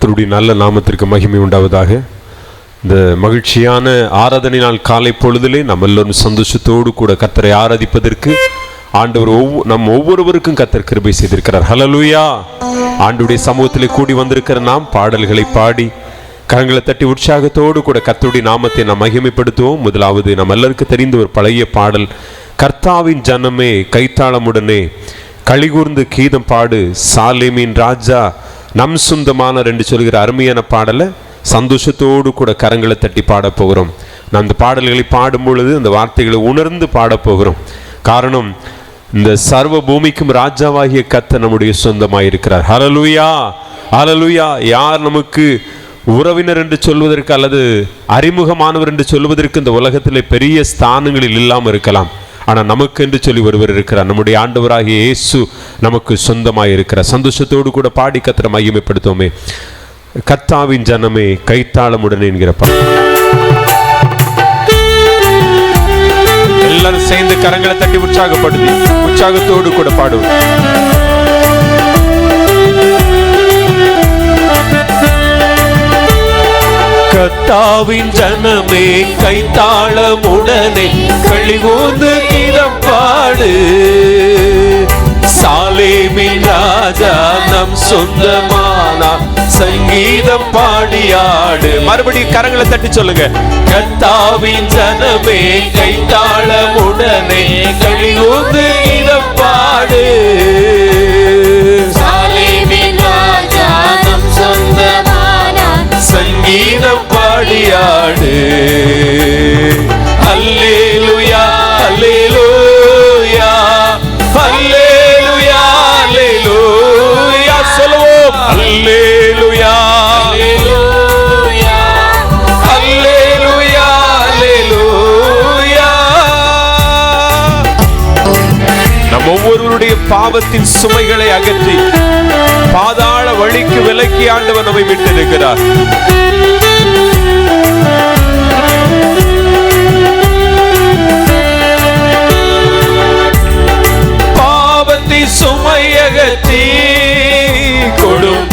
கர்த்தருடைய நல்ல நாமத்திற்கு மகிமை உண்டாவதாக. இந்த மகிழ்ச்சியான ஆராதனை நாள் காலை பொழுதிலே நம்ம எல்லோரும் சந்தோஷத்தோடு கூட கர்த்தரை ஆராதிப்பதற்கு ஆண்டவர் நம் ஒவ்வொருவருக்கும் கர்த்தர் கிருபை செய்திருக்கிறார். ஹல்லேலூயா. ஆண்டவருடைய சமூகத்திலே கூடி வந்திருக்கிற நாம் பாடல்களை பாடி கரங்களை தட்டி உற்சாகத்தோடு கூட கர்த்தருடைய நாமத்தை நாம் மகிமைப்படுத்துவோம். முதலாவது நம்ம எல்லாருக்கும் தெரிந்த ஒரு பழைய பாடல், கர்த்தாவின் ஜனமே கைத்தாளமுடனே களிகூர்ந்து கீதம் பாடு, சாலேமின் ராஜா நம் சொந்தமானார் என்று சொல்கிற அருமையான பாடலை சந்தோஷத்தோடு கூட கரங்களை தட்டி பாட போகிறோம். நான் இந்த பாடல்களை பாடும் பொழுது அந்த வார்த்தைகளை உணர்ந்து பாடப்போகிறோம். காரணம், இந்த சர்வ பூமிக்கும் ராஜாவாகிய கர்த்தர் நம்முடைய சொந்தமாயிருக்கிறார். ஹல்லேலூயா, ஹல்லேலூயா. யார் நமக்கு உறவினர் என்று சொல்வதற்கு அல்லது அறிமுகமானவர் என்று சொல்வதற்கு இந்த உலகத்திலே பெரிய ஸ்தானங்களில் இல்லாமல் இருக்கலாம். ஆனால் நமக்கு என்று சொல்லி ஒருவர் இருக்கிறார். நம்முடைய ஆண்டவராகிய இயேசு நமக்கு சொந்தமாக இருக்கிறார். சந்தோஷத்தோடு கூட பாடி கர்த்தரை மகிமைப்படுத்துவோமே. கர்த்தாவின் ஜனமே கைத்தாளமுடன் என்கிற பாடல் எல்லாரும் சேர்ந்து கரங்களை தட்டி உற்சாகப்படுத்தி உற்சாகத்தோடு கூட பாடுவோம். கர்த்தாவின் ஜனமே கைத்தாளமுடனே களிகூர்ந்து கீதம் பாடு, சாலேமின் ராஜா நம் சொந்தமானார் சங்கீதம் பாடியாடு. மறுபடியும் கரங்களை தட்டி சொல்லுங்க. கர்த்தாவின் ஜனமே கைத்தாளமுடனே களிகூர்ந்து கீதம் பாடு, சாலேமின் ராஜா நம் சொந்தமானார் சங்கீதம் பாடியாடு. அல்லேலூயா, அல்லேலூயா, அல்லேலூயா, அல்லேலூயா. சொல்லுவோம். அல்லேலூயா, அல்லேலூயா, அல்லேலூயா, அல்லேலூயா. நம் ஒவ்வொருவருடைய பாவத்தின் சுமைகளை அகற்றி பாதாள வழிக்கு விலக்கி ஆண்டவர் நம்மை விட்டிருக்கிறார். பாவத்தை சுமை அகற்றி கொடும்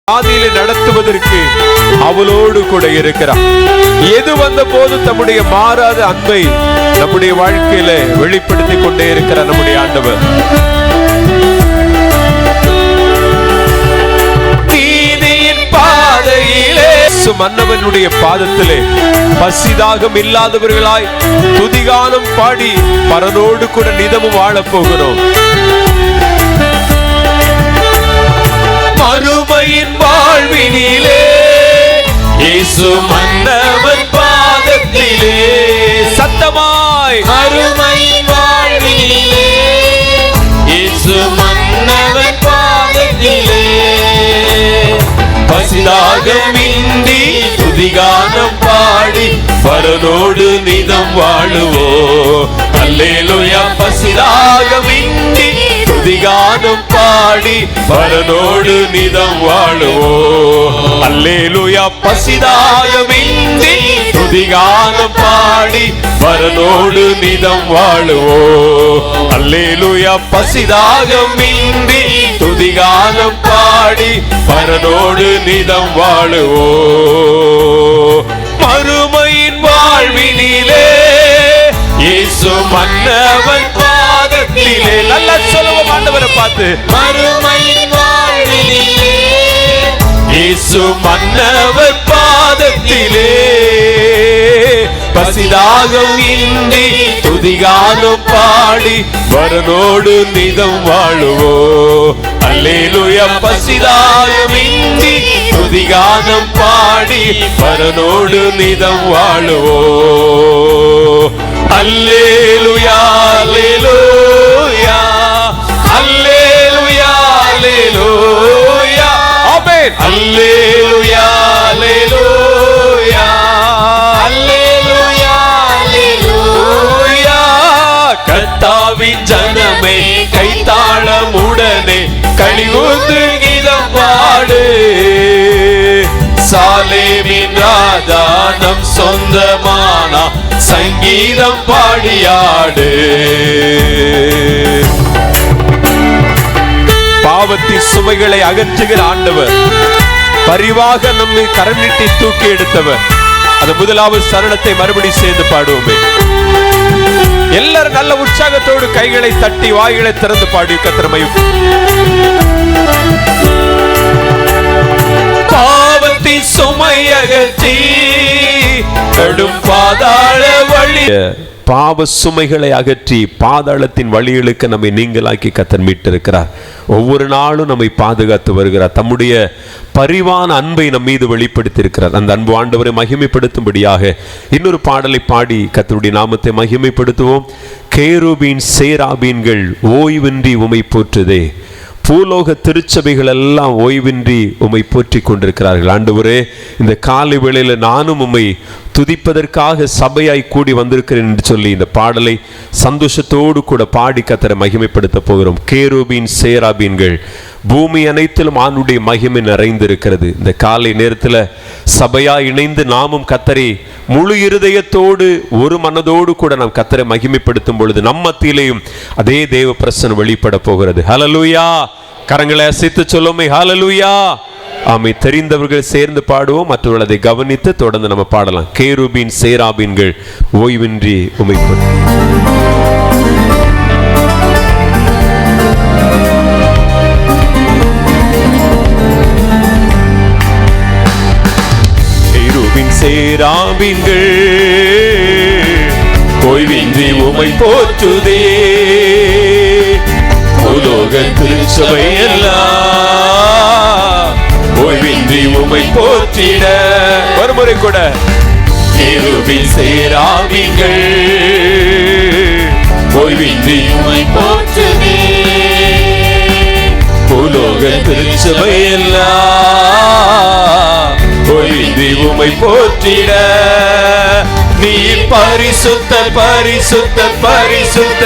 ஆதியிலே நடத்துவதற்கு அவளோடு கூட இருக்கிறார். எது வந்த போது தம்முடைய மாறாத அன்பை நம்முடைய வாழ்க்கையில வெளிப்படுத்தி கொண்டே இருக்கிறார் நம்முடைய ஆண்டவர். நீதியின் பாதையிலே மன்னவனுடைய பாதத்திலே பசிதாகம் இல்லாதவர்களாய் துதிகானம் பாடி பரனோடு கூட நிதமும் வாழப் போகிறோம். மறுமையின் வாழ்வினிலே இயேசு மன்னவன் பாதத்திலே சத்தமாய், மறுமையின் வாழ்வினிலே இயேசு மன்னவன் பாதத்திலே பசிதாகமின்றி துதிகானம் பாடி பரனோடு நிதம் வாழுவோம். அல்லேலூயா. பசிதாகமின்றி துதிகானம் பாடி பரனோடு நிதம் வாழுவோம். அல்லேலூயா. பசிதாகமின்றி துதிகானம் பாடி பரனோடு நிதம் வாழுவோம். அல்லேலூயா. பசிதாகமின்றி துதிகானம் பாடி பரனோடு நிதம் வாழுவோம். மறுமையின் வாழ்வினிலே இயேசு மன்னவன் பாதத்திலே. நல்லா சொல்லுவோம் ஆண்டவரை பார்த்து. மறுமையின் வாழ்வினிலே இயேசு மன்னவர் பாதத்திலே பசிதாகம் இன்றி துதிகானம் பாடி வரனோடு நிதம் வாழுவோம். அல்லேலூயா. பசிதாகம் இன்றி துதிகானம் பாடி வரனோடு நிதம் வாழுவோம். அல்லேலூயா அல்லேலூயா அல்லேலூயா அல்லேலூயா. ஆமென். அல்லேலூயா அல்லேலூயா அல்லேலூயா அல்லேலூயா. கர்த்தாவின் ஜனமே கைத்தாளமுடனே களிகூர்ந்து கீதம் பாடு. சாலேமின் ராஜா நம் சொந்தமானா சங்கீதம் பாடியாடு. பாவத்தின் சுமைகளை அகற்றுகிற ஆண்டவர், பரிவாக நம்மை கரநீட்டி தூக்கி எடுத்தவர். அந்த முதலாவது சரணத்தை மறுபடி சேர்ந்து பாடுவோமே. எல்லாரும் நல்ல உற்சாகத்தோடு கைகளை தட்டி வாய்களை திறந்து பாடி கர்த்தரையும். பாவத்தின் சுமை அகற்றி கடும் பாதாள வழி, பாவ சுமைகளை அகற்றி பாதாளத்தின் வழிகளுக்கு நம்மை நீங்களாக்கி கர்த்தர் மீட்டிருக்கிறார். ஒவ்வொரு நாளும் நம்மை பாதுகாத்து வருகிறார். தம்முடைய பரிவான அன்பை நம் மீது வெளிப்படுத்தியிருக்கிறார். அந்த அன்பு ஆண்டவரை மகிமைப்படுத்தும்படியாக இன்னொரு பாடலை பாடி கர்த்தருடைய நாமத்தை மகிமைப்படுத்துவோம். கேருபீன் சேராபீன்கள் ஓய்வின்றி உமை போற்றுதே. பூலோக திருச்சபைகள் எல்லாம் ஓய்வின்றி உம்மை போற்றி கொண்டிருக்கிறார்கள். ஆண்டவரே, இந்த காலை வேளையில நானும் உம்மை துதிப்பதற்காக சபையாய் கூடி வந்திருக்கிறேன் என்று சொல்லி இந்த பாடலை சந்தோஷத்தோடு கூட பாடி கர்த்தரை மகிமைப்படுத்த போகிறோம். கேருபீன் சேராபீன்கள், பூமி அனைத்திலும் ஆண்டுடைய மகிமை நிறைந்திருக்கிறது. இந்த காலை நேரத்தில் சபையா இணைந்து நாமும் கர்த்தரை முழு இருதயத்தோடு ஒரு மனதோடு கூட நாம் கர்த்தரை மகிமைப்படுத்தும் பொழுது நம் மத்தியிலேயும் அதே தேவ பிரசன்னம் வெளிப்பட போகிறது. ஹல்லேலூயா. கரங்களை அசைத்து சொல்லுமே ஹல்லேலூயா. ஆமை. தெரிந்தவர்கள் சேர்ந்து பாடுவோம், மற்றவர்கள் அதை கவனித்து தொடர்ந்து நம்ம பாடலாம். கேருபீன் சேராபீன்கள் ஓய்வின்றி உம்மை போற்றி. சேராபீன்கள் ஓய்வின்றி உம்மை போற்றுதே. பூலோக திருச்சபை எல்லாம் ஓய்வின்றி உம்மை போற்றிட. மறுமுறை கூட. கேருபீன் சேராபீன்கள் ஓய்வின்றி உம்மை போற்றுதே. பூலோக திருச்சபை எல்லாம் ஓய்வின்றி உம்மை போற்றிட. நீ பரிசுத்த பரிசுத்த பரிசுத்த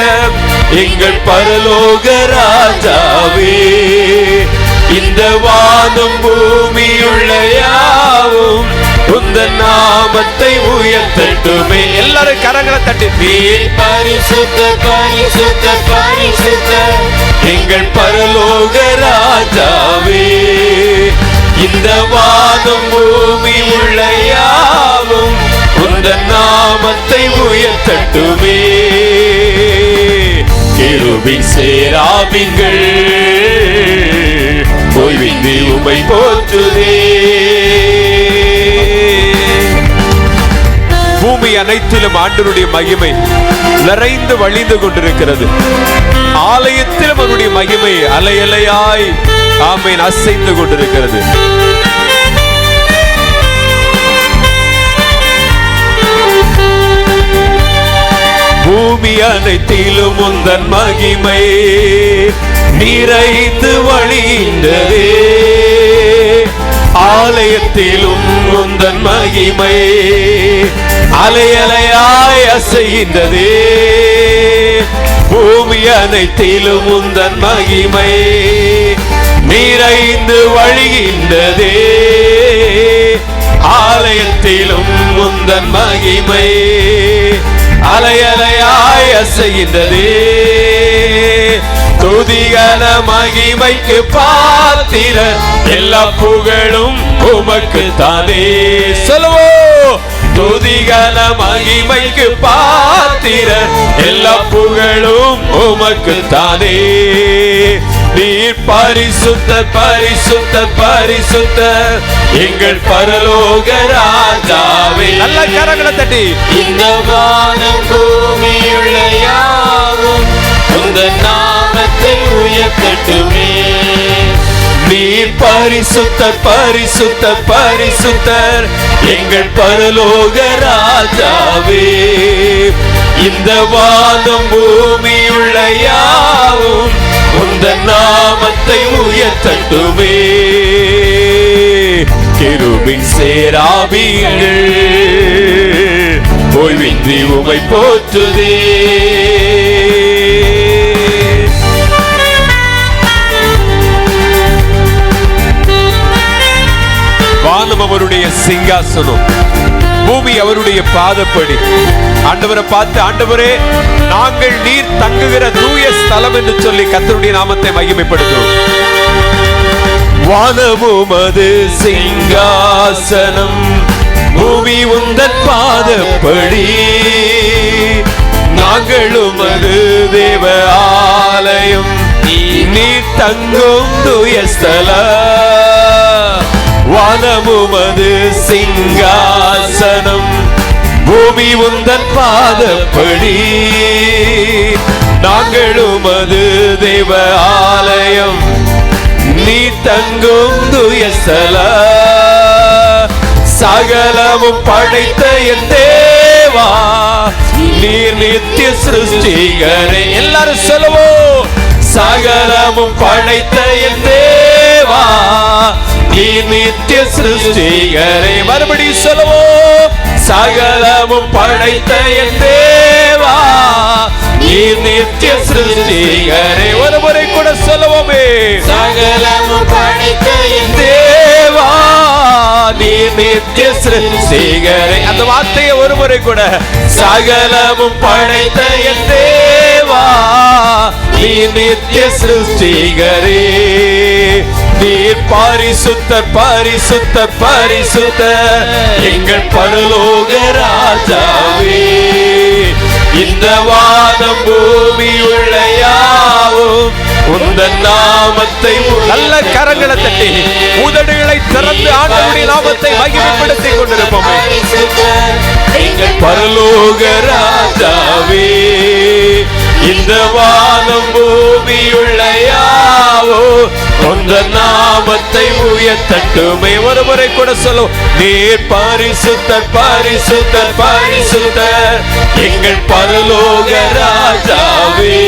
எங்கள் பரலோக ராஜாவே. இந்த வானம் பூமியுள்ள யாவும் உந்தன் நாமத்தை உயர்த்தட்டுமே. எல்லாரும் கரங்களை தட்டி. நீ பரிசுத்த பரிசுத்த பரிசுத்த எங்கள் பரலோக ராஜாவே. இந்த வானம் பூமி உள்ள யாவும் உந்தன் நாமத்தை உயர்த்தட்டுமே. கேருபீன் சேராபீன்கள் ஓய்வின்றி உம்மை போற்றுதே. பூமி அனைத்திலும் ஆண்டவருடைய மகிமை நிறைந்து வழிந்து கொண்டிருக்கிறது. ஆலயத்திலும் அவருடைய மகிமை அலையலையாய் ஆமென் அசைந்து கொண்டிருக்கிறது. பூமி அனைத்திலும் உந்தன் மகிமை நிறைந்து வழிந்ததே. ஆலயத்திலும் உந்தன் மகிமை அலையலையாய் அசைகின்றதே. பூமி அனைத்திலும் உந்தன் மகிமை நிறைந்து வழிகின்றதே. ஆலயத்திலும் உந்தன் மகிமை அலையலையாய் அசைகின்றதே. துதிகன மகிமைக்கு பாத்திர எல்லா புகழும் உமக்கு தானே. சொல்லுவோம், துதிகன மகிமைக்கு பாத்திர எல்லா புகழும் உமக்கு தானே. நீர் பரிசுத்தர் பரிசுத்தர் பரிசுத்தர் எங்கள் பரலோக ராஜாவே. நல்ல கரங்களை தட்டி இந்த வானம் பூமியுள்ள யாவும் உந்தன் நாமத்தை உயர்த்தட்டுமே. நீர் பரிசுத்தர் பரிசுத்தர் பரிசுத்தர் எங்கள் பரலோக ராஜாவே. இந்த வானம் பூமியுள்ள யாவும் உந்தன் நாமத்தை உயர்த்தட்டுமே. கெரூபின் சேராபீன்கள் ஓய்வின்றி உமை போற்றுதே. வானம் அவருடைய சிங்காசனம், பூமி அவருடைய பாதப்படி. ஆண்டவரை பார்த்து, ஆண்டவரே நாங்கள் நீர் தங்குகிற தூய ஸ்தலம் என்று சொல்லி கர்த்தருடைய நாமத்தை மகிமைப்படுத்துவோம். வானமும் அது சிங்காசனம், பூமி உந்தன் பாதப்படி. நாங்களும் அது தேவ ஆலயம், நீர் தங்கும் தூய ஸ்தலம். வானமும் அது சிங்காசனம், பூமி உந்தன் பாதப்படி. நாங்களும் அது தேவ ஆலயம், நீ தங்கும் தூய ஸ்தலம். சகலமும் படைத்த என் தேவா, நீர் நித்திய சிருஷ்டிகரே. எல்லாரும் சொல்லுவோம், சகலமும் படைத்த என் தேவா, நீர் நித்திய சிருஷ்டிகரே. மறுபடியும் சொல்லுவோம், சகலமும் படைத்த என் தேவா, நீர் நித்திய சிருஷ்டிகரே. ஒரு முறை கூட சொல்லுவோமே, சகலமும் படைத்த என் தேவா, நீர் நித்திய சிருஷ்டிகரே. அந்த வார்த்தையை ஒரு முறை கூட, சகலமும் படைத்த என் தேவா, நீர் நித்திய சிருஷ்டிகரே. நீர் பரிசுத்தர் பரிசுத்தர் பரிசுத்தர் எங்கள் பரலோக ராஜாவே. இந்த வானம் பூமி உள்ள யாவும் உந்தன் நாமத்தை. நல்ல கரங்களை தட்டி உதடுகளை திறந்து ஆண்டவருடைய நாமத்தை மகிமைப்படுத்திக் கொண்டிருப்போம். எங்கள் பரலோக ராஜாவே, இந்த வானம் பூமி உள்ள யாவும் உந்தன் நாமத்தை உயர்த்தட்டுமே. ஒரு முறை கூட சொல்லுவோம், நீர் பரிசுத்தர் பரிசுத்தர் பரிசுத்தர் எங்கள் பரலோக ராஜாவே.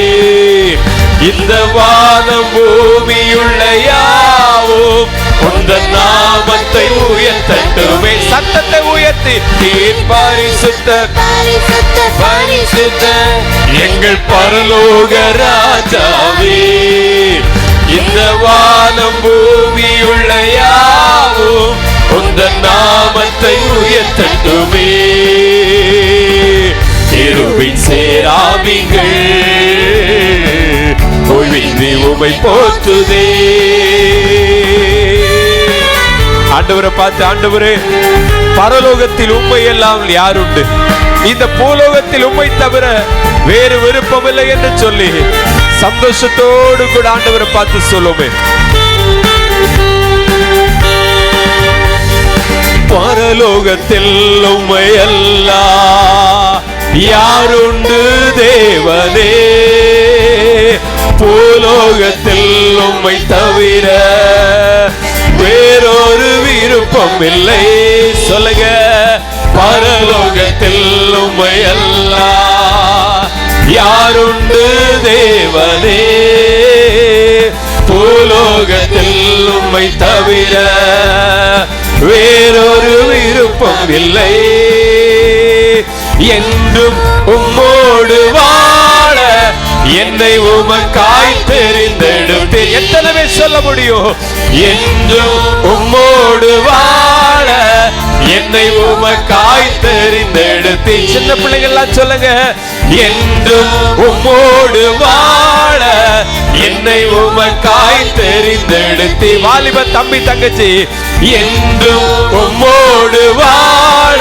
இந்த வானம் பூமியுள்ள யாவும் உந்தன் நாமத்தை உயர்த்தட்டுமே. சத்தத்தை உயர்த்தி, நீர் பரிசுத்தர் பரிசுத்தர் பரிசுத்தர் எங்கள் பரலோக ராஜாவே. இந்த வானம் பூமியுள்ள யாவும் உந்தன் நாமத்தை உயர்த்தட்டுமே. கெரூபின் சேராபீன்கள் ஓய்வின்றி உமை போற்றுதே. ஆண்டவரை பார்த்து, ஆண்டவரே பரலோகத்தில் உம்மை எல்லாம் யாருண்டு, இந்த பூலோகத்தில் உம்மை தவிர வேறு விருப்பமில்லை என்று சொல்லி சந்தோஷத்தோடு கூட ஆண்டவரை பார்த்து சொல்லுமே. பரலோகத்தில் உம்மை எல்லாம் யாருண்டு தேவனே, பூலோகத்தில் உம்மை தவிர வேறொரு விருப்பம் இல்லை. சொல்லுங்க, பரலோகத்தில் உம்மை எல்லாம் யாருண்டு தேவனே, பூலோகத்தில் உம்மை தவிர வேறொரு விருப்பம் இல்லை. என்றும் உம்மோடு வாழ என்னை உமக்காய் தெரிந்தெடுத்து. எத்தனை பேர் சொல்ல முடியும்? என்றும் உம்மோடு வாழ என்னை உமக்காய் தெரிந்தெடுத்தி. சின்ன பிள்ளைகள்லாம் சொல்லுங்க, என்றும் உம்மோடு வாழ என்னை உமக்காய் தெரிந்தெடுத்தி. வாலிப தம்பி தங்கச்சி, என்றும் உம்மோடு வாழ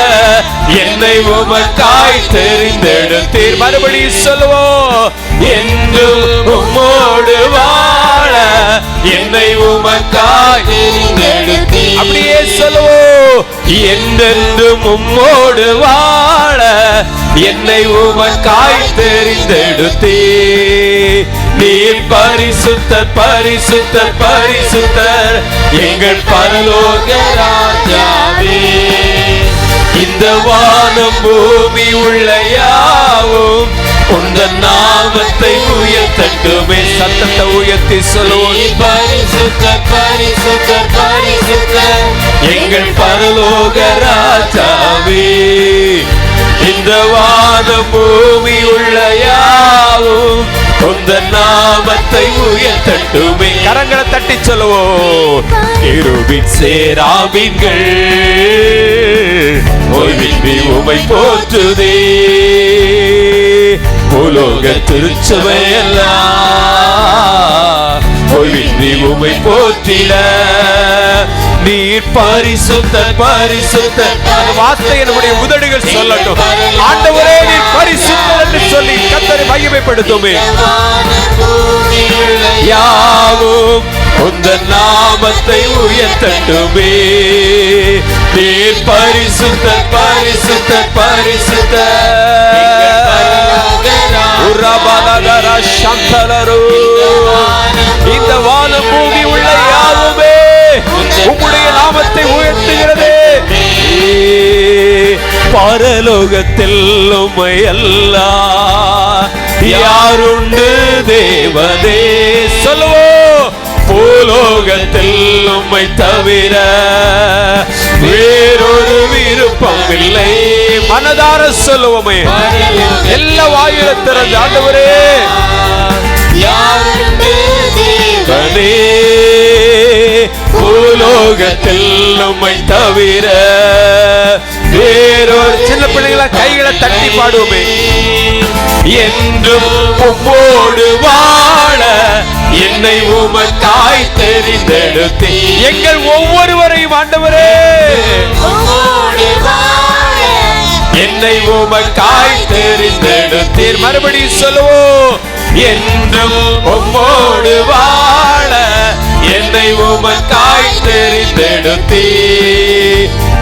என்னை உமக்காய் தெரிந்தெடுத்தீர். மறுபடியும் சொல்லுவோம், என்றும் உம்மோடு வாழ என்னை உமக்காய் தெரிந்தெடுத்தீர். அப்படியே சொல்லுவோம், என்றென்றும் உம்மோடு வாழ என்னை உமக்காய் தெரிந்தெடுத்தீர். நீர் பரிசுத்தர் பரிசுத்தர் பரிசுத்தர் எங்கள் பரலோக ராஜாவே. இந்த வானம் பூமி உள்ள யாவும் உந்தன் நாமத்தை உயர்த்தட்டுமே. சத்தத்தை உயர்த்தி சொல்லுவோம், பரிசுத்தர் பரிசுத்தர் பரிசுத்தர் எங்கள் பரலோக ராஜாவே. இந்த வானம் பூமி உள்ள யாவும் உந்தன் நாமத்தை உயர்த்தட்டுமே. கரங்களை தட்டி சொல்லுவோம், கேருபீன் சேராபீன்கள் ஓய்வின்றி உமை போற்றுதே. உலோக திருச்சபையெல்லாம் ஓய்வின்றி உமை போற்றிட. நீர் பரிசுத்தர் பரிசுத்தர். அந்த வார்த்தை நம்முடைய உதடுகள் சொல்லட்டும். ஆண்டவரே நீர் பரிசுத்தர் என்று சொல்லி கர்த்தரை மகிமைப்படுத்துமே. யாவும் உந்தன் நாமத்தை உயர்த்தட்டுமே. நீர் பரிசுத்தர் பரிசுத்தர் பரிசுத்தர். இந்த வானம் பூமி உள்ள யாவுமே உம்முடைய நாமத்தை உயர்த்துகிறது. பரலோகத்தில் உம்மை அல்லாஹ் யாருண்டு தேவனே. சொல்லுவோம், பூலோகத்தில் உம்மை தவிர வேறொரு விருப்பம் இல்லை. மனதார சொல்லுவோமே, எல்லா வாயில திறந்து ஆண்டவரே தேவனே, பூலோகத்தில் உம்மை தவிர வேறொரு. சின்ன பிள்ளைகளா கைகளை தட்டி பாடுவோமே. என்றும் உம்மோடு வாழ என்னை உமக்காய் தெரிந்தெடுத்தே. எங்கள் ஒவ்வொருவரையும் ஆண்டவரே என்னை உமக்காய் தெரிந்தெடுத்தீர். மறுபடியும் சொல்லுவோம், என்றும் உம்மோடு வாழ என்னை உமக்காய் தெரிந்தெடுத்தீர்.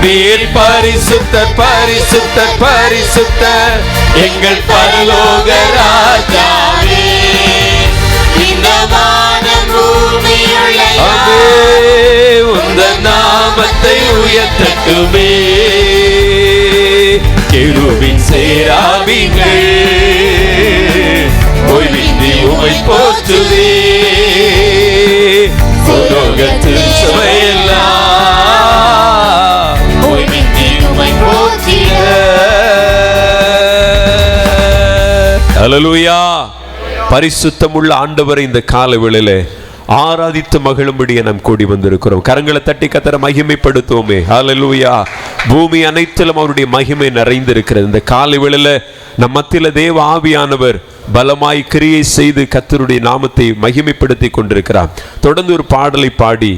நீர் பரிசுத்தர் பரிசுத்தர் பரிசுத்தர் எங்கள் பரலோக ராஜாவே. இந்த வானம் பூமி உள்ள உந்தன் நாமத்தை உயர்த்தட்டுமே. கேருபீன் சேராபீன்கள் ஓய்வின்றி உமை போற்றுதே. உலோகத்தில் சுவையெல்லாம் ஓய்வின்றி உம்மை போற்றிட. ஹல்லேலூயா. பரிசுத்தமுள்ள ஆண்டவரை இந்த கால வேளையிலே ஆராதித்து மகிழும்படியே நாம் கூடி வந்திருக்கிறோம். கரங்களை தட்டி கர்த்தரை மகிமைப்படுத்துவோமே. ஹல்லேலூயா. பூமி அனைத்திலும் அவருடைய மகிமை நிறைந்திருக்கிறது. இந்த காலை வேளையில நம் மத்தியில தேவ ஆவியானவர் பலமாய் கிரியை செய்து கர்த்தருடைய நாமத்தை மகிமைப்படுத்தி கொண்டிருக்கிறார். தொடர்ந்து ஒரு பாடலை பாடி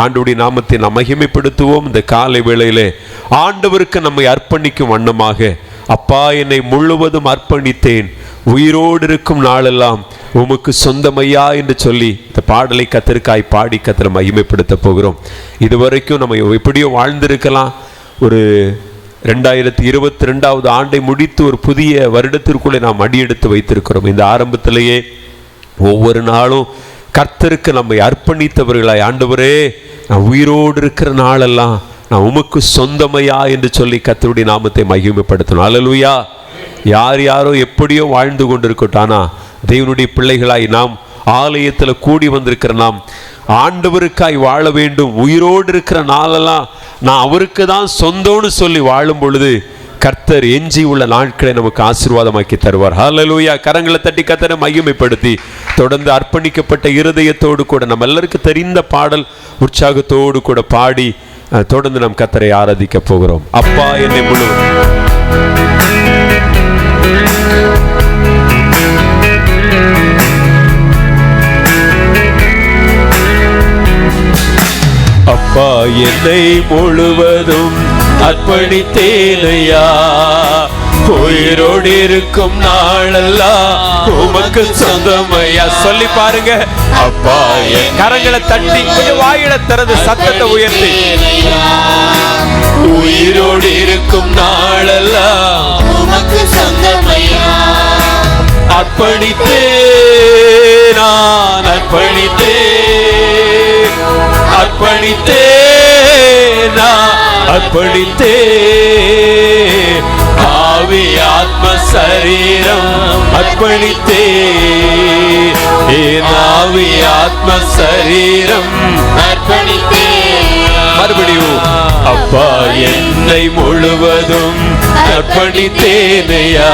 ஆண்டவருடைய நாமத்தை நாம் மகிமைப்படுத்துவோம். இந்த காலை வேளையிலே ஆண்டவருக்கு நம்மை அர்ப்பணிக்கும் வண்ணமாக, அப்பா என்னை முழுவதும் அர்ப்பணித்தேன், உயிரோடு இருக்கும் நாளெல்லாம் உமக்கு சொந்தமையா என்று சொல்லி இந்த பாடலை கர்த்தருக்காய் பாடி கர்த்தரை மகிமைப்படுத்த போகிறோம். இதுவரைக்கும் நம்ம எப்படியோ வாழ்ந்திருக்கலாம். ஒரு 2022 ஆண்டை முடித்து ஒரு புதிய வருடத்திற்குள்ளே நாம் அடியெடுத்து வைத்திருக்கிறோம். இந்த ஆரம்பத்திலேயே ஒவ்வொரு நாளும் கர்த்தருக்கு நம்மை அர்ப்பணித்தவர்களாய், ஆண்டவரே நான் உயிரோடு இருக்கிற நாளெல்லாம் நான் உமக்கு சொந்தமையா என்று சொல்லி கர்த்தருடைய நாமத்தை மகிமைப்படுத்தணும். அல்லேலூயா. யார் யாரோ எப்படியோ வாழ்ந்து கொண்டிருக்கட்டும், ஆனால் தேவனுடைய பிள்ளைகளாய் நாம் ஆலயத்தில் கூடி வந்திருக்கிற நாம் ஆண்டவருக்காய் வாழ வேண்டும். உயிரோடு இருக்கிற நாளெல்லாம் நான் அவருக்கு தான் சொந்தம்னு சொல்லி வாழும் பொழுது கர்த்தர் எஞ்சி உள்ள நாட்களை நமக்கு ஆசீர்வாதமாக்கி தருவார். ஹல்லேலூயா. கரங்களை தட்டி கர்த்தரை மகிமைப்படுத்தி தொடர்ந்து அர்ப்பணிக்கப்பட்ட இருதயத்தோடு கூட நம்ம எல்லாருக்கும் தெரிந்த பாடல் உற்சாகத்தோடு கூட பாடி தொடர்ந்து நாம் கர்த்தரை ஆராதிக்க போகிறோம். அப்பா என்னை முழுவதும் அப்பா என்னை முழுவதும் அர்ப்பணித்தேனையா, உயிரோடு இருக்கும் நாளெல்லாம் உமக்கு சொந்தமையா. சொல்லி பாருங்க. அப்பா என் கரங்களை தட்டி கொஞ்சம் வாயில திறந்து சத்தத்தை உயர்த்தி, உயிரோடு இருக்கும் நாளெல்லாம் உமக்கு சொந்தமையா. அர்ப்பணித்தே நான் அர்ப்பணித்தே அர்ப்பணித்தே நான் அர்ப்பணித்தே, ஆவி ஆத்ம சரீரம் அர்ப்பணித்தே, என் ஆவி ஆத்ம சரீரம் அர்ப்பணித்தே. மறுபடியும் அப்பா என்னை முழுவதும் அர்ப்பணித்தேனையா,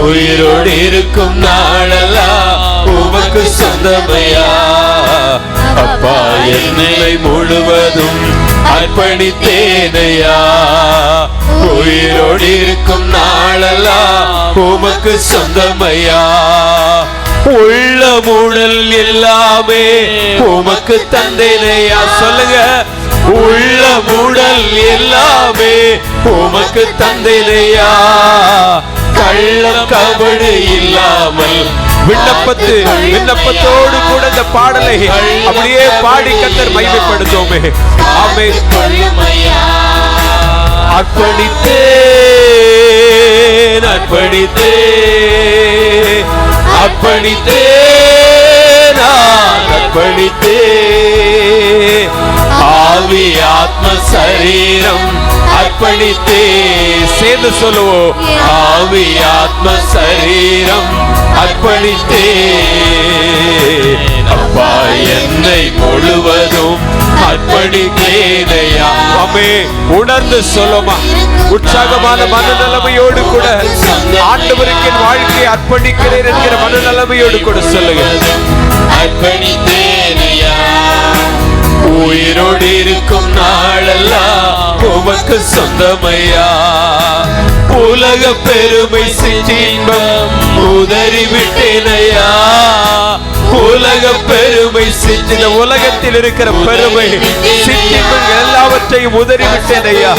உயிரோடு இருக்கும் நாளெல்லாம் உமக்கு சொந்தமையா. அப்பா என்னை முழுவதும் அர்ப்பணித்தேனையா, உயிரோடு இருக்கும் நாளெல்லாம் உமக்கு சொந்தமையா. உள்ள மூடல் எல்லாமே உமக்கு தந்தேனையா. சொல்லுங்க. உள்ள மூடல் எல்லாமே உமக்கு தந்தேனையா, கள்ளம் கபடு இல்லாமல் விண்ணப்பத்தோடு கூட இந்த பாடலை அப்படியே பாடி கர்த்தர் மகிமைப்படுத்தோமே. ஆமென். அர்ப்பணித்தேன் அர்ப்பணித்தேன் அர்ப்பணித்தேன் நான் அர்ப்பணித்தேன், ஆவி ஆத்ம சரீரம் அர்ப்பணித்தே. சேர்ந்து சொல்லுவோம். ஆவி ஆத்ம சரீரம் அர்ப்பணித்தே. அப்பா என்னை முழுவதும் அர்ப்பணித்தேனையா. ஆமே. உணர்ந்து சொல்லுமா. உற்சாகமான மனநிலைமையோடு கூட ஆண்டவருக்கு என் வாழ்க்கையை அர்ப்பணிக்கிறேன் என்கிற மனநிலைமையோடு கூட சொல்லுங்க. அர்ப்பணித்தேனையா, உயிரோடு இருக்கும் நாளெல்லாம் உமக்கு சொந்தமையா, உலக பெருமை சிற்றின்பம் உதறி விட்டேனையா, உலக பெருமை சிற்றின உலகத்தில் இருக்கிற பெருமை சிற்றின்பம் எல்லாவற்றையும் உதறி விட்டேனையா.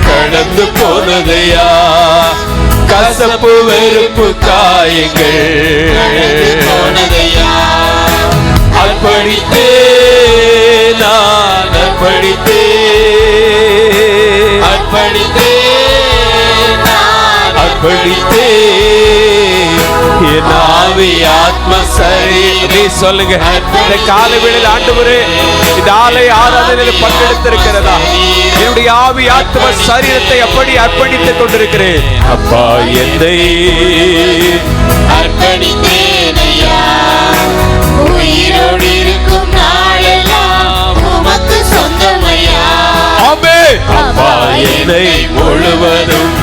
கடந்து போனதையா, கசப்பு வெறுப்பு காயங்கள் போனதையா. அர்ப்பணித்தே நான் அர்ப்பணித்தே அர்ப்பணித்தே நான் அர்ப்பணித்தே, என் ஆவி ஆத்ம சரீரம். சொல்லுங்க. இந்த காலவேளையில் ஆண்டவரே இந்த ஆலய ஆராதனையில் பங்கெடுத்திருக்கிறதா, என்னுடைய ஆவி ஆத்ம சரீரத்தை அப்படி அர்ப்பணித்துக் கொண்டிருக்கிறேன். அப்பா என்னை அர்ப்பணித்தேனையா, உயிரோடு இருக்கும் நாளெல்லாம் உமக்கு சொந்தமையா. ஆமென். அப்பா என்னை முழுவதும்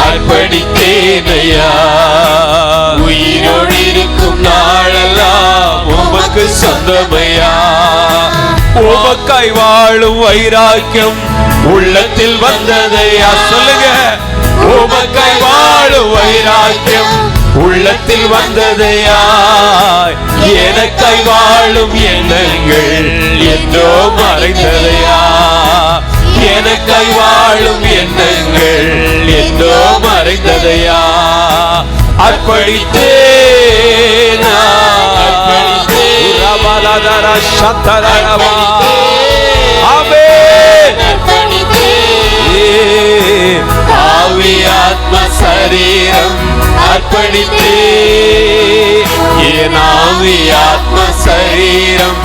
அர்ப்பணித்தேனையா, உயிரோடு இருக்கும் நாளெல்லாம் உமக்கு சொந்தமையா. உமக்காய் வாழும் வைராக்கியம் உள்ளத்தில் வந்ததையா. சொல்லுங்க. உமக்காய் வாழும் வைராக்கியம் உள்ளத்தில் வந்ததையா, எனக்காய் வாழும் எண்ணங்கள் என்றோ மறைந்ததையா, எனக்காய் வாழும் எண்ணங்கள் என்றோ மறைந்ததையா. அர்ப்பணித்தேன் ஆவி ஆத்ம சரீரம் அர்ப்பணித்தே, என் ஆவி ஆத்ம சரீரம்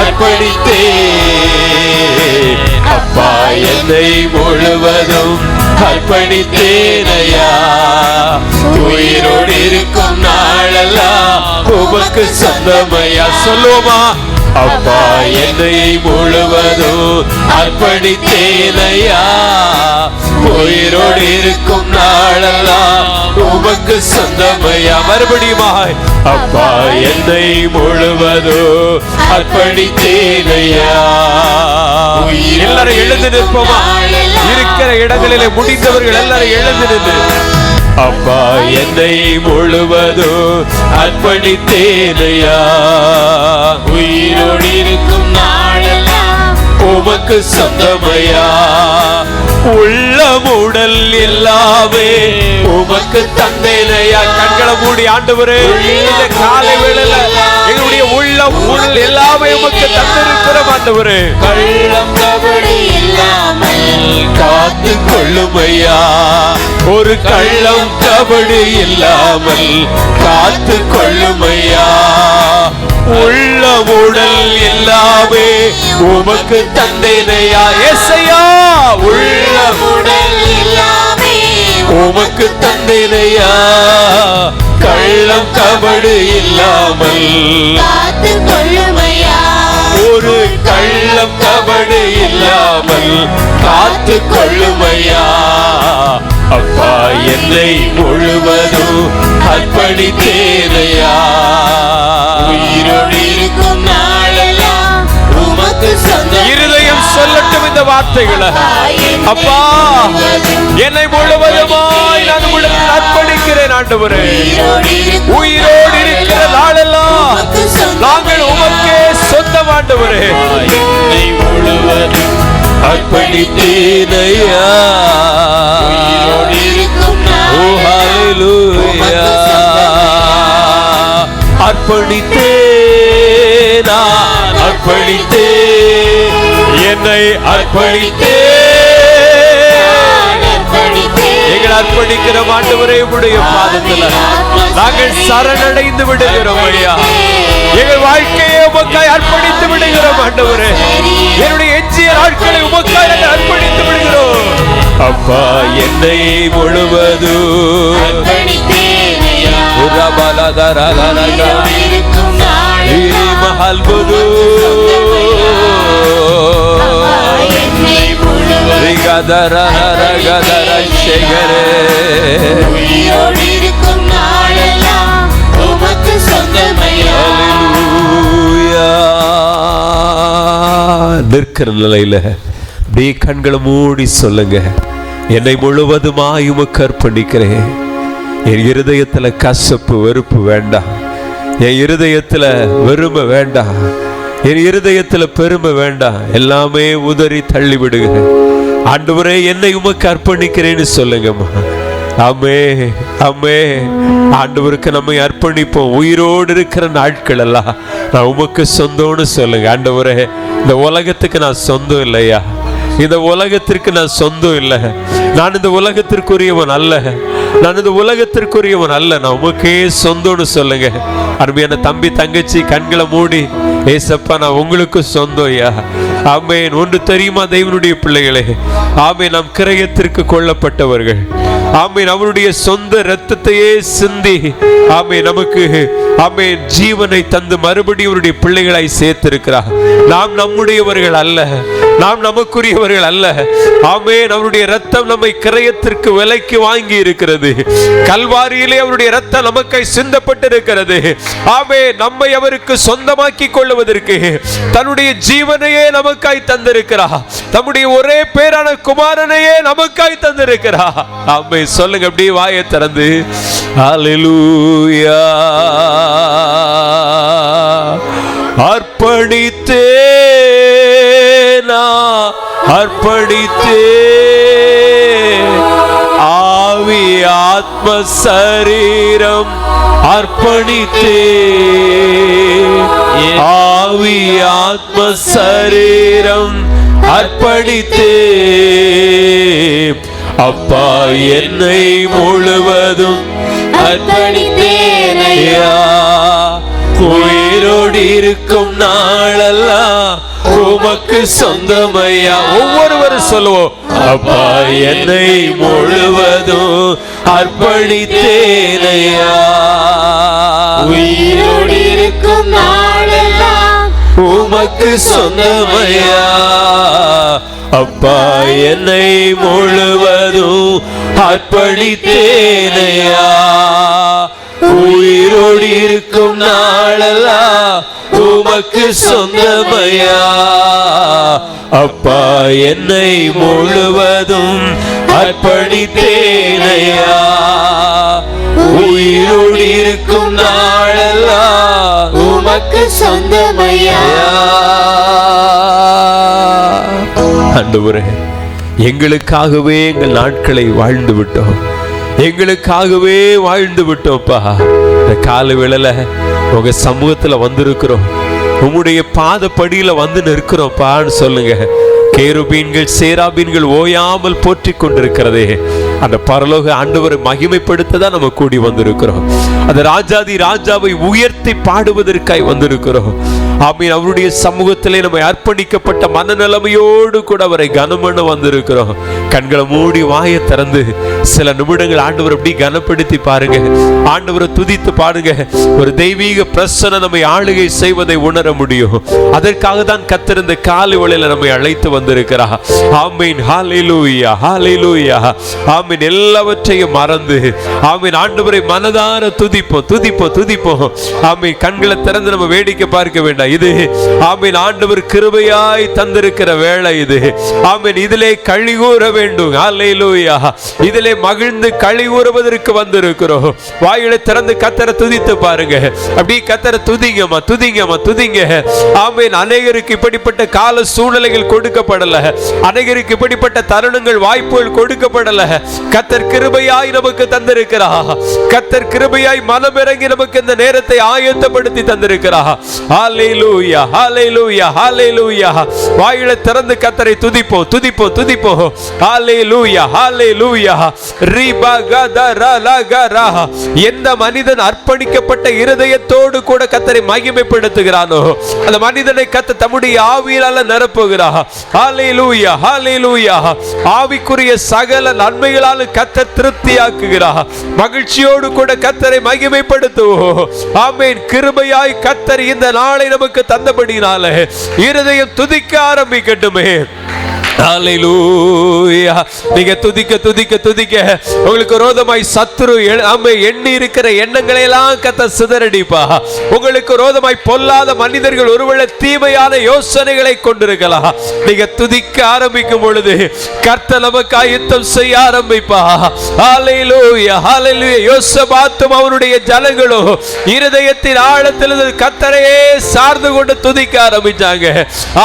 அர்ப்பணித்தே. அப்பா என்னை முழுவதும் அர்ப்பணித்தேனையா, உயிரோடு இருக்கும் நாளெல்லாம் உமக்கு சொந்தமையா. சொல்லுவோமா. அப்பா என்னை முழுவதும் அர்ப்பணித்தேனையா. உயிரோடு இருக்கும் நாளெல்லாம் உமக்கு சொந்தமையா. மறுபடியுமாய் அப்பா என்னை முழுவதும் அர்ப்பணித்தேனையா. எல்லாரும் எழுந்து நிற்போமா? இருக்கிற இடங்களிலே முடிந்தவர்கள் எல்லாரும் எழுந்து நின்று அப்பா என்னை முழுவதும் அர்ப்பணித்தேனையா. உயிரோடு இருக்கும் நாளெல்லாம் உமக்கு சொந்தமையா. உள்ளம் உடல் எல்லாமே உமக்கு தந்தேனையா. கண்களை மூடி ஆண்டவரே இந்த காலை வேளையில எங்களுடைய உள்ளம் உடல் எல்லாமே உமக்கு தந்திருக்கிறோம் ஆண்டவரே. கள்ளம் கபடி இல்லாமல் காத்து கொள்ளுமையா. ஒரு கள்ளம் கபடி இல்லாமல் காத்து கொள்ளுமையா. உள்ள உடல் எல்லாமே உமக்கு தந்தேனையா. ஏசையா உள்ள உடல் எல்லாமே உமக்கு தந்தேனையா. கள்ளம் கபடு இல்லாமல் காத்து கொள்ளுமையா. ஒரு கள்ளம் கபடு இல்லாமல் காத்து கொள்ளுமையா. அப்பா என்னை முழுவதும் அர்ப்பணித்தேனையா. உயிரோடு இருக்கும் நாளெல்லாம் உமக்கு சொந்தம். இருதயம் சொல்லட்டும் இந்த வார்த்தைகளை. அப்பா என்னை முழுவதுமாய் நான் உங்களுக்கு அர்ப்பணிக்கிறேன் ஆண்டவரே. உயிரோடு இருக்கிற நாளெல்லாம் நாங்கள் உமக்கே சொந்தம் ஆண்டவரே. என்னை முழுவதும் அர்ப்பணித்தேனையா. ஓ ஹல்லேலூயா. அர்ப்பணித்தேனா அர்ப்பணித்தே என்னை அர்ப்பணித்தே. எங்கள் அர்ப்பணிக்கிற ஆண்டவரே உம்முடைய பாதத்துல நாங்கள் சரணடைந்து விடுகிறோம் ஐயா. எங்கள் வாழ்க்கையை உமக்காய் அர்ப்பணித்து விடுகிறோம் ஆண்டவரே. என்னுடைய எஞ்சிய நாட்களை உமக்காய் நாங்கள் அர்ப்பணித்து விடுகிறோம். அப்பா என்னை முழுவதும் நிற்கிற நிலையில அப்படியே கண்களை மூடி சொல்லுங்க. என்னை முழுவதுமாய் உமக்கு அர்ப்பணிக்கிறேன். என் இருதயத்துல கசப்பு வெறுப்பு வேண்டாம். என் இருதயத்துல வெறுமை வேண்டாம். என் இருதயத்துல பெருமை வேண்டாம். எல்லாமே உதறி தள்ளி விடுகிறேன் ஆண்டவரே. என்னை உமக்கு அர்ப்பணிக்கிறேன்னு சொல்லுங்கம்மா. ஆமே ஆமே. ஆண்டவருக்கு நம்மை அர்ப்பணிப்போம். உயிரோடு இருக்கிற நாட்கள் எல்லாம் நான் உமக்கு சொந்தம்னு சொல்லுங்க. ஆண்டவரே இந்த உலகத்துக்கு நான் சொந்தம் இல்லையா. இந்த உலகத்திற்கு நான் சொந்தம் இல்லை. நான் இந்த உலகத்திற்குரியவன் அல்ல. நான் இந்த உலகத்திற்குரியவன் அல்ல. நான் உமக்கே சொந்தம்னு சொல்லுங்க. அருமையான தம்பி தங்கச்சி கண்களை மூடி ஏசப்பா நான் உங்களுக்கு சொந்தம் ஐயா. ஆமேன். ஒன்று தெரியுமா தேவனுடைய பிள்ளைகளே, ஆமேன், நாம் கிரயத்திற்கு கொல்லப்பட்டவர்கள். ஆமேன். அவருடைய சொந்த இரத்தத்தையே சிந்தி ஆமேன் நமக்கு ஆமேன் ஜீவனை தந்து மறுபடியும் அவருடைய பிள்ளைகளாய் சேர்த்திருக்கிறார். நாம் நம்முடையவர்கள் அல்ல. நாம் நமக்குரியவர்கள் அல்ல. ஆமேன். அவருடைய இரத்தம் நம்மை கிரயத்திற்கு விலைக்கு வாங்கி இருக்கிறது. கல்வாரியிலே அவருடைய இரத்தம் நமக்காய் சிந்தப்பட்டிருக்கிறது. ஆமேன். நம்மை அவருக்கு சொந்தமாக்கி கொள்வதற்கு தன்னுடைய ஜீவனையே நமக்காய் தந்திருக்கிறார். தம்முடைய ஒரே பேரான குமாரனையே நமக்காய் தந்திருக்கிறார். ஆமேன். சொல்லுங்க அப்படியே வாயை திறந்து ஹல்லேலூயா. அர்ப்பணித்தேனா அர்ப்பணித்தே. ஆவி ஆத்ம சரீரம் அர்ப்பணித்தே. ஆவி ஆத்ம சரீரம் அர்ப்பணித்தே. அப்பா என்னை முழுவதும் அர்ப்பணித்தேனையா. உயிரோடு இருக்கும் நாளெல்லாம் உமக்கு சொந்தமையா. ஒவ்வொருவரும் சொல்லுவோம். அப்பா என்னை முழுவதும் அர்ப்பணித்தேனையா. உயிரோடு இருக்கும் நாளெல்லாம் உமக்கு சொந்தமையா. அப்பா என்னை முழுவதும் அர்ப்பணித்தேனையா. உயிரோடு இருக்கும் நாளெல்லாம் உமக்கு சொந்தமையா. அப்பா என்னை முழுவதும் அர்ப்பணித்தேனையா. உயிரோடு இருக்கும் நாளெல்லாம் உமக்கு சொந்தமையா. ஆண்டவரே, எங்களுக்காகவே எங்கள் நாட்களை வாழ்ந்து விட்டோம், எங்களுக்காகவே வாழ்ந்து விட்டோம்ப்பா. இந்த கால வேளையில உங்க சமூகத்துல வந்திருக்கிறோம், உம்முடைய பாதப்படியில வந்து நிற்கிறோம்ப்பான்னு சொல்லுங்க. கேருபீன்கள் சேராபீன்கள் ஓயாமல் போற்றி கொண்டிருக்கிறதே, அந்த பரலோக ஆண்டவரை மகிமைப்படுத்ததான் நம்ம கூடி வந்திருக்கிறோம். அந்த ராஜாதி ராஜாவை உயர்த்தி பாடுவதற்காய் வந்திருக்கிறோம். ஆமீன். அவருடைய சமூகத்திலே நம்ம அர்ப்பணிக்கப்பட்ட மனநிலைமையோடு கூட அவரை கனமண்ண வந்திருக்கிறோம். கண்களை மூடி வாயை திறந்து சில நிமிடங்கள் ஆண்டவர் அப்படி கனப்படுத்தி பாருங்க, ஆண்டவரை துதித்து பாருங்க. ஒரு தெய்வீக பிரசன்ன நம்மை ஆளுகை செய்வதை உணர முடியும். அதற்காக தான் கர்த்தர் இந்த காலை வேளையில நம்மை அழைத்து வந்திருக்கிறார். ஆமீன். ஹல்லேலூயா, ஹல்லேலூயா. ஆமீன். எல்லாவற்றையும் மறந்து ஆமீன் ஆண்டவரை மனதார துதிப்போம், துதிப்போம், துதிப்போம். ஆமீன். கண்களை திறந்து நம்ம வேடிக்கை பார்க்க வேண்டாம். இது ஆமீன் ஆண்டவர் கிருபையாய் தந்திருக்கிற வேளை இது. ஆமீன். இதிலே களி கூற வேண்டும். ஹல்லேலூயா. இதிலே மகிழ்ந்து களி கூறுவதற்கு வந்திருக்கிறோம். வாயிலை திறந்து கர்த்தரை துதித்து பாருங்க. அப்படி கர்த்தரை துதிங்கம்மா, துதிங்கம்மா, துதிங்க. ஆமீன். அநேகருக்கு இப்படிப்பட்ட கால சூழ்நிலைகள் கொடுக்கப்படல, அநேகருக்கு இப்படிப்பட்ட தருணங்கள் வாய்ப்புகள் கொடுக்கப்படல. கர்த்தர் கிருபையாய் நமக்கு தந்திருக்கிறார். கர்த்தர் கிருபையாய் மனமிறங்கி நமக்கு இந்த நேரத்தை ஆயத்தப்படுத்தி தந்திருக்கிறார். ஹல்லேலூயா, ஹல்லேலூயா, ஹல்லேலூயா. வாயிலை திறந்து கர்த்தரை துதிப்போம், துதிப்போம், துதிப்போம். ஹல்லேலூயா, ஹல்லேலூயா. ரிபகதரலகரா. எந்த மனிதன் அர்ப்பணிக்கப்பட்ட இருதயத்தோடு கூட கர்த்தரை மகிமைப்படுத்துகிறானோ அந்த மனிதனை கர்த்தர் தம்முடைய ஆவியால நிரப்புகிறார். ஹல்லேலூயா, ஹல்லேலூயா. ஆவிக்குரிய சகல நன்மைகளால் கர்த்தர் திருப்தியாக்குகிறார். மகிழ்ச்சியோடு கூட கர்த்தரை மகிமைப்படுத்துவோம். ஆமென். கிருபையாய் கர்த்தர் இந்த நாளை நமக்கு தந்தபடினாலே இருதயம் துதிக்க ஆரம்பிக்கட்டுமே. ஹல்லேலூயா. நீங்க துதிக்க துதிக்க துதிக்க உங்களுக்கு விரோதமாய் சத்துரு எண்ணி இருக்கிற எண்ணங்களை எல்லாம் கர்த்தர் சிதறடிப்பா. உங்களுக்கு விரோதமாய் பொல்லாத மனிதர்கள் ஒருவேளை தீமையான யோசனைகளை கொண்டிருக்கலாம். நீங்க துதிக்க ஆரம்பிக்கும் பொழுது கர்த்தர் நமக்கு யுத்தம் செய்ய ஆரம்பிப்பா. ஹல்லேலூயா, ஹல்லேலூயா. யோசபாத்தும் அவருடைய ஜனங்களும் இருதயத்தின் ஆழத்தில் கர்த்தரையே சார்ந்து கொண்டு துதிக்க ஆரம்பிச்சாங்க.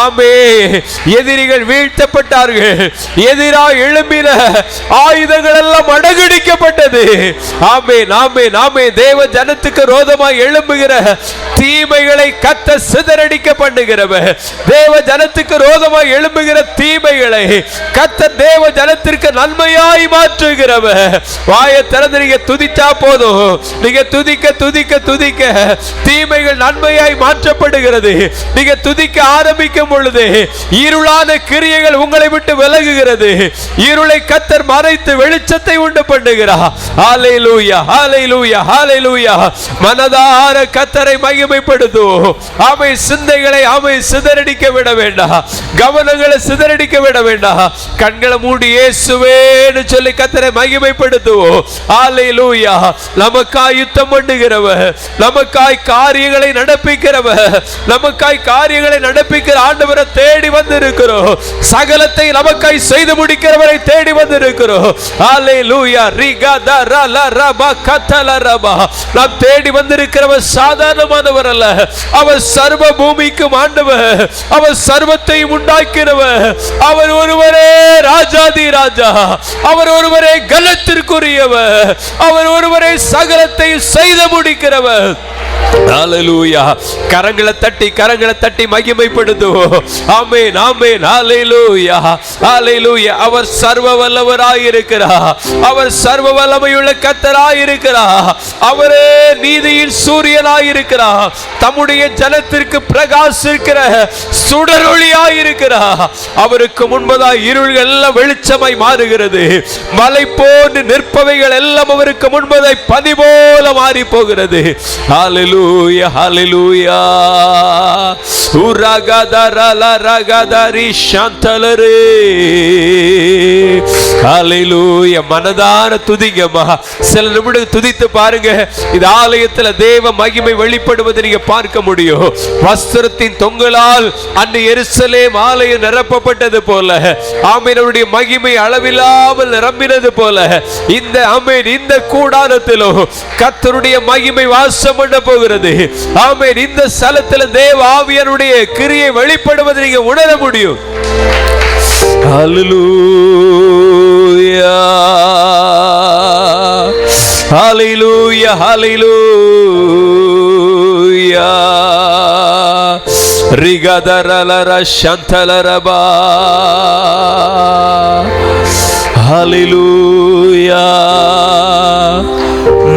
ஆமென். எதிரிகள் வீழ்த்தப்பட்ட எதிராக எழும்பின ஆயுதங்கள் எல்லாம் அடங்கடிக்கப்பட்டது. ஆமென், ஆமென், ஆமென். தேவ ஜனத்துக்கு விரோதமாய் எழும்புகிற தீமைகளை கர்த்தர் சிதறடிக்க பண்ணுகிறவர். தேவ ஜனத்துக்கு விரோதமாய் எழும்புகிற தீமைகளை கர்த்தர் தேவ ஜனத்திற்கு நன்மையாய் மாற்றுகிறவர். வாயை திறந்து நீங்க துதிச்சா போதும். நீங்க துதிக்க துதிக்க துதிக்க தீமைகள் நன்மையாய் மாற்றப்படுகிறது. நீங்க துதிக்க ஆரம்பிக்கும் பொழுது இருளான கிரியைகள் உங்களை விட்டு விலகுகிறது. இருளை கர்த்தர் மறைத்து வெளிச்சத்தை உண்டு பண்ணுகிறார். ஹல்லேலூயா, ஹல்லேலூயா, ஹல்லேலூயா. மனதார கர்த்தரை மகிமைப்படுத்துவோம். ஆமென். சிந்தைகளை ஆமென் சிதறடிக்க விட வேண்டாம், கவனங்களை சிதறடிக்க விட வேண்டாம். கண்களை மூடி இயேசுவேன்னு சொல்லி கர்த்தரை மகிமைப்படுத்துவோம். ஹல்லேலூயா. நமக்காய் யுத்தம் பண்ணுகிறவர், நமக்காய் காரியங்களை நடப்பிக்கிறவர், நமக்காய் காரியங்களை நடப்பிக்கிற ஆண்டவரை தேடி வந்திருக்கிறோம். சகலத்தை நமக்காய் செய்து முடிக்கிறவரை தேடி வந்திருக்கிறோம். ஹல்லேலூயா. நாம் தேடி வந்திருக்கிறவர் சாதாரணமானவர் அல்ல. அவர் சர்வ பூமிக்கும் ஆண்டவர், அவர் சர்வத்தையும் உண்டாக்கினவர். அவர் ஒருவரே ராஜாதி ராஜா, அவர் ஒருவரே கனத்திற்குரியவர், அவர் ஒருவரே சகலத்தையும் செய்து முடிக்கிறவர். ஹல்லேலூயா. கரங்களை தட்டி மகிமைப்படுத்துவோம். ஆமென், ஆமென். ஹல்லேலூயா, ஹல்லேலூயா. அவர் சர்வ வல்லவராய் இருக்கிறார். அவர் சர்வ வல்லமையுள்ள கர்த்தராய் இருக்கிறார். அவரே நீதியின் சூரியனாய் இருக்கிறார். தம்முடைய ஜனத்திற்கு பிரகாசிக்கிற சுடரொளியாய் இருக்கிறார். அவருக்கு முன்பதாய் இருள்கள் எல்லாம் வெளிச்சமாய் மாறுகிறது. மலை போன்று நிற்பவைகள் எல்லாம் அவருக்கு முன்பதாய் பனி போல மாறி போகிறது. ஹல்லேலூயா. Hallelujah, hallelujah. Uragadara ragadari shantalare. Hallelujah. மனதார துதிங்கம்மா. சில நிமிடம் துதித்து பாருங்க. இந்த ஆலயத்தில் தேவ மகிமை வெளிப்படுவதை நீங்க பார்க்க முடியும். வஸ்திரத்தின் தொங்கலால் அன்று எருசலேம் ஆலயம் நிரப்பப்பட்டது போல, ஆமென், அவருடைய மகிமை அளவில்லாமல் நிரம்பினது போல இந்த ஆமென் இந்த கூடாரத்திலும் கர்த்தருடைய மகிமை வாசம் பண்ண போகிறது. ஆமென். இந்த ஸ்தலத்தில் தேவ ஆவியானுடைய கிரியை வெளிப்படுவதை நீங்க உணர முடியும். Hallelujah, hallelujah, hallelujah. Rigadalara shantalaraba. Hallelujah.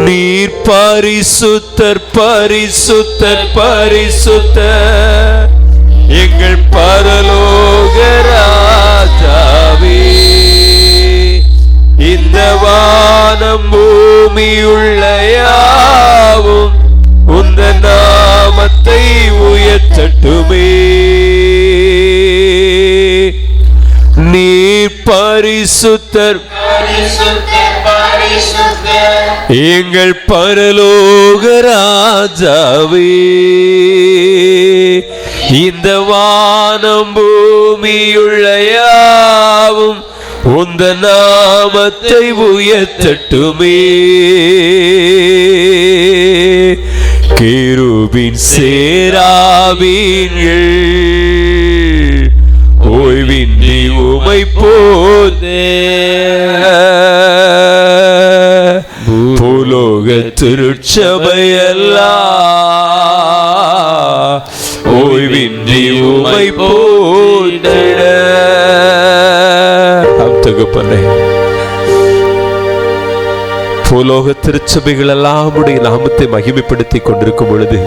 நீர் பரிசுத்தர் பரிசுத்தர் பரிசுத்தர் எங்கள் பரலோக ராஜாவே. இந்த வானம் பூமியுள்ள யாவும் உந்த நாமத்தை உயர்த்தட்டுமே. நீர் பரிசுத்தர் எங்கள் பரலோக ராஜாவே. இந்த வானம் பூமியுள்ள யாவும் உந்த நாமத்தை உயர்த்தட்டுமே. கேருபீன் சேராபீன்கள் ஓய்வின்றி உமை போதே பூலோக திருச்சபையெல்லாம் ஓய்வின்றி உமை போதிட. தகப்பனே, பூலோக திருச்சபைகள் எல்லாம் உடைய நாமத்தை மகிமைப்படுத்திக் கொண்டிருக்கும் பொழுது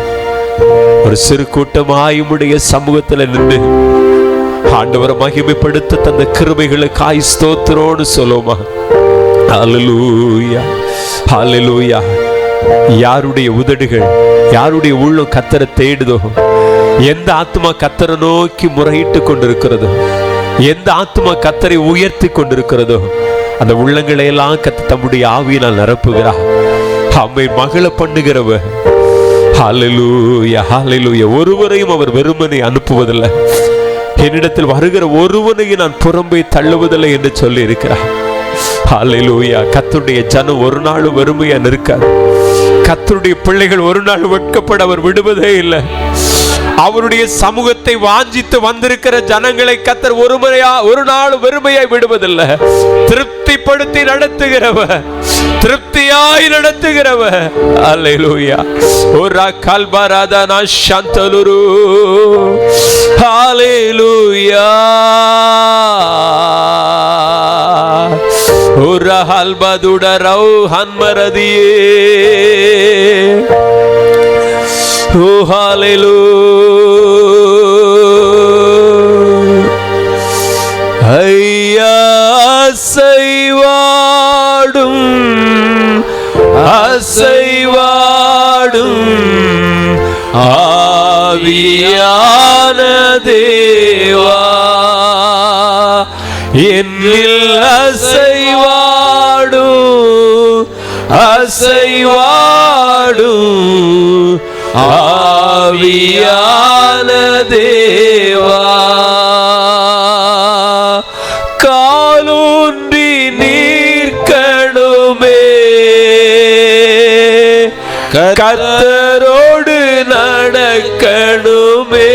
ஒரு சிறு கூட்டமாய் உம்முடைய சமூகத்தில் நின்று ஆண்டவரை மகிமைப்படுத்த தந்த கிருபைகளுக்காய் ஸ்தோத்திரம்னு சொல்லுமா. ஹல்லேலூயா, ஹல்லேலூயா. யாருடைய உதடுகள், யாருடைய உள்ளம் கர்த்தரை தேடுதோ, எந்த ஆத்மா கர்த்தரை நோக்கி முறையிட்டு கொண்டிருக்கிறதோ, எந்த ஆத்மா கர்த்தரை உயர்த்தி கொண்டிருக்கிறதோ, அந்த உள்ளங்களை எல்லாம் கர்த்தர் தம்முடைய ஆவியினால் நிரப்புகிறார். அம்மை மகள பண்ணுகிறவ. ஹல்லேலூயா, ஹல்லேலூயா. ஒருவரையும் அவர் வெறுமனை அனுப்புவதில்லை. என்னிடத்தில் வருகிற ஒருவனையும் நான் புறம்பே தள்ளுவதில்லை என்று சொல்லி இருக்கிறார். ஹல்லேலூயா. கர்த்தருடைய ஜனம் ஒரு நாள் வெறுமையா நிற்காது. கர்த்தருடைய பிள்ளைகள் ஒரு நாள் வெட்கப்பட அவர் விடுவதே இல்லை. அவருடைய சமூகத்தை வாஞ்சித்து வந்திருக்கிற ஜனங்களை கர்த்தர் ஒரு நாள் வெறுமையாய் விடுவதில்லை. திருப்திப்படுத்தி நடத்துகிறவ, திருப்தியாய் நடத்துகிறவ. ஹல்லேலூயா. ஓரா கல்பராதனா சந்தலுரு. ஹல்லேலூயா. ஓரா ஹல்பதுடரௌ ஹன்மரதியே. Oh, hallelujah. ஐயா அசைவாடும் அசைவாடும் ஆவியான தேவா, என்னில் அசைவாடும் அசைவாடும் ஆவியான தேவா. காலூன்றி நீர்க்கணுமே, கர்த்தரோடு நடக்கணுமே.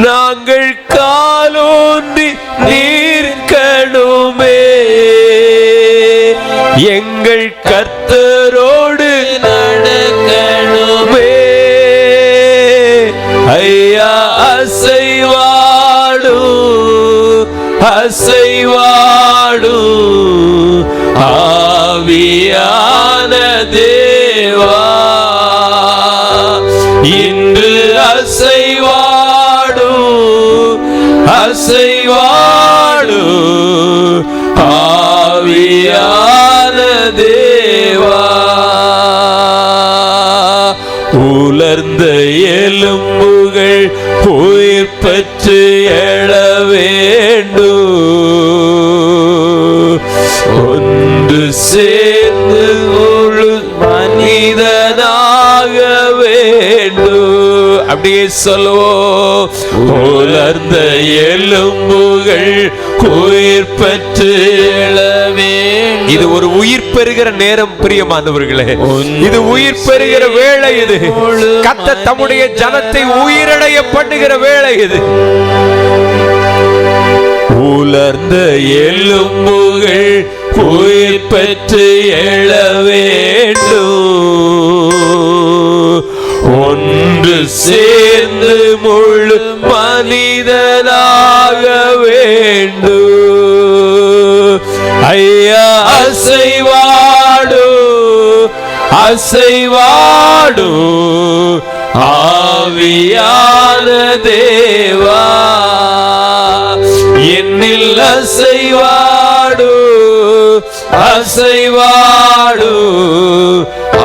நாங்கள் காலூன்றி நீர்க்கணுமே, எங்கள் கர்த்தரோடு நடக்கணுமே. ஐயா அசைவாடும் அசைவாடும் ஆவியான தேவா, இன்று அசைவாடும் அசைவாடும் ஆவியான தேவா. உலர்ந்த எலும்புகள் உயிர் பெற்று எழ வேண்டும். ஒன்று சேர்ந்து முழு மனிதனாக வேண்டும். அப்படியே சொல்லுவோம். உலர்ந்த எலும்புகள் உயிர் பெற்று எழ வேண்டும். இது ஒரு உயிர் பெறுகிற நேரம் பிரியமானவர்களே. இது உயிர் பெறுகிற வேளை. இது கர்த்தர் தம்முடைய ஜனத்தை உயிரடைய பண்ணுகிற வேளை. இது உலர்ந்த எலும்புகள் உயிர் பெற்று எழ வேண்டும். ஒன்று சேர்ந்து முழு மனிதனாக வேண்டும். ஐயா அசைவாடு அசைவாடு ஆவியான தேவா, என்னில் அசைவாடு அசைவாடு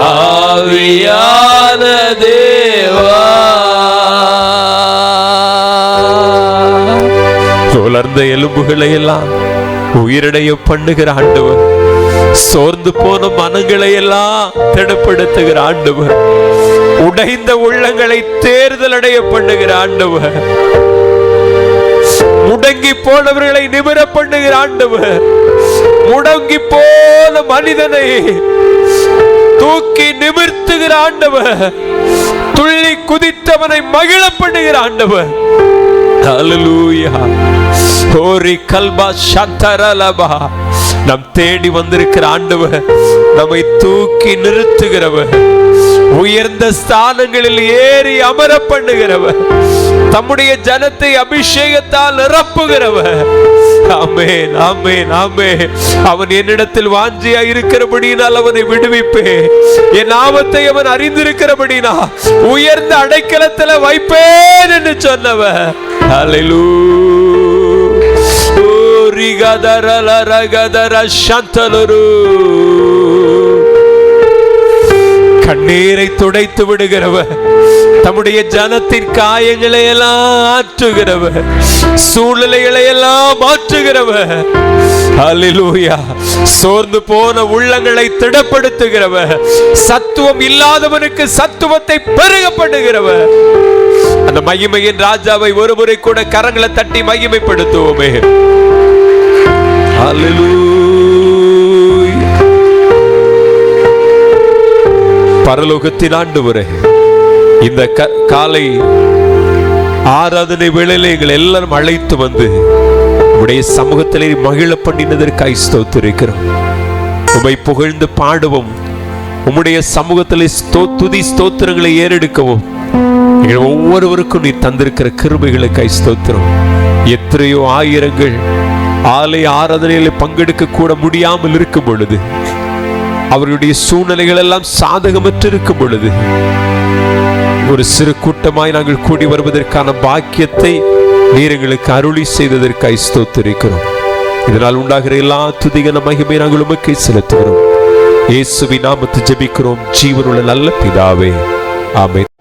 ஆவியான தேவா. உலர்ந்த எலும்புகளை எல்லாம் உயிரடைய பண்ணுகிற ஆண்டவர், சோர்ந்து போன மனங்களை எல்லாம் திடப்படுத்துகிற ஆண்டவர், உடைந்த உள்ளங்களை தேர்தல் அடைய பண்ணுகிற ஆண்டவர், முடங்கி போனவர்களை நிமிர பண்ணுகிற ஆண்டவர், முடங்கி போன மனிதனை தூக்கி நிமிர்த்துகிற ஆண்டவர், துள்ளி குதித்தவனை மகிழ பண்ணுகிற ஆண்டவர். ஹல்லேலூயா. ஓரி கல்பா சந்தரலபா. நம் தேடி வந்திருக்கிற ஆண்டவர் நம்மை தூக்கி நிறுத்துகிறவர், உயர்ந்த ஸ்தானங்களில் ஏறி அமர பண்ணுகிறவர், தம்முடைய ஜனத்தை அபிஷேகத்தால் நிரப்புகிறவர். ஆமென் ஆமென் ஆமென். அவன் என்னிடத்தில் வாஞ்சியா இருக்கிறபடியினால் அவனை விடுவிப்பேன், என் நாமத்தை அவன் அறிந்திருக்கிறபடினா உயர்ந்த அடைக்கலத்தில் வைப்பேன் என்று சொன்னவர். ஹல்லேலூயா. கண்ணீரை துடைத்து விடுகிறவர், தம்முடைய ஜனத்தின் காயங்களை எல்லாம் ஆற்றுகிறவர், சூழ்நிலைகளை எல்லாம் மாற்றுகிறவர். ஹல்லேலூயா. சோர்ந்து போன உள்ளங்களை திடப்படுத்துகிறவர், சத்துவம் இல்லாதவனுக்கு சத்துவத்தை பெருகப்படுகிறவர். அந்த மகிமையின் ராஜாவை ஒருமுறை கூட கரங்களை தட்டி மகிமைப்படுத்துவோமே. ஹல்லேலூயா. பரலோகத்தின் ஆண்டவரே, இந்த காலை ஆராதனை வேளையிலே எங்களை எல்லாரும் அழைத்து வந்து உம்முடைய சமூகத்திலே மகிழ பண்ணினதற்காய் ஸ்தோத்திரிக்கிறோம். உம்மை புகழ்ந்து பாடுவோம், உம்முடைய சமூகத்திலே துதி ஸ்தோத்திரங்களை ஏறெடுக்கவும் எங்கள் ஒவ்வொருவருக்கும் நீ தந்திருக்கிற கிருபைகளுக்காய் ஸ்தோத்திரம். எத்தனையோ ஆயிரங்கள் ஆலய ஆராதனையில் பங்கெடுக்க கூட முடியாமல் இருக்கும் பொழுது, அவர்களுடைய சூழ்நிலைகள் எல்லாம் சாதகமற்று இருக்கும் பொழுது, ஒரு சிறு கூட்டமாய் நாங்கள் கூடி வருவதற்கான பாக்கியத்தை நீர் எங்களுக்கு அருளி செய்ததற்காய் ஸ்தோத்திரிக்கிறோம். இதனால் உண்டாகிற எல்லா துதிகன மகிமை நாங்கள் உமக்கே செலுத்துகிறோம். இயேசுவின் நாமத்தில் ஜெபிக்கிறோம் ஜீவனுள்ள நல்ல பிதாவே, ஆமென்.